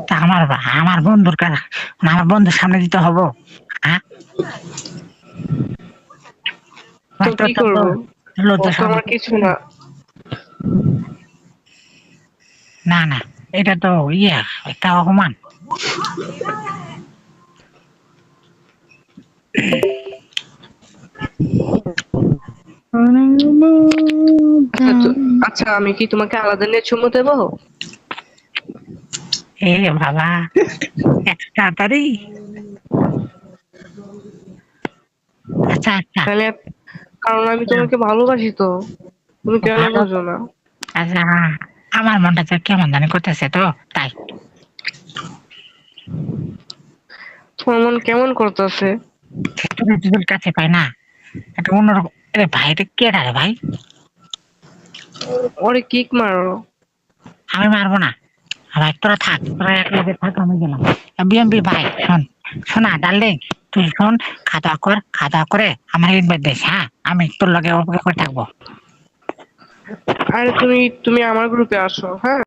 তা আমার বন্ধুর কাছে, আমার বন্ধুর সামনে দিতে হবো? হ্যাঁ, তো কি করবো? ও লজ্জা তো শরম আমার কিছু না। না না, এটা তো একটা অপমান। আচ্ছা আমি কি তোমাকে আলাদা নিয়ে চুমু দেবো? এ বাবা, এত তাড়াতাড়ি? আচ্ছা আচ্ছা। তাহলে কারণ আমি তোমাকে ভালোবাসি তো, তুমি কেন ভালো। বুঝো না? আচ্ছা, আমার মনটা তো কেমন জানি করতেছে তো, তাই। তোমার মন কেমন করতেছে? তুমি তোর কাছে পাই না, একটা অন্যরকম। আরে ভাই, এটা কে রে ভাই? ওরে কিক মারো। আমি মারবো না। ভাই তোরা থাক, তোরা এক লগে থাক, আমি গেলাম। বিএমপি ভাই শোন, শোনা ডার্লিং, তুই শোন, খাওয়া দাওয়া করে আমার ইনভাইট দিস, হ্যাঁ? আমি তোর লগে অপেক্ষা করে থাকবো। আরে তুমি তুমি আমার গ্রুপে আসো, হ্যাঁ?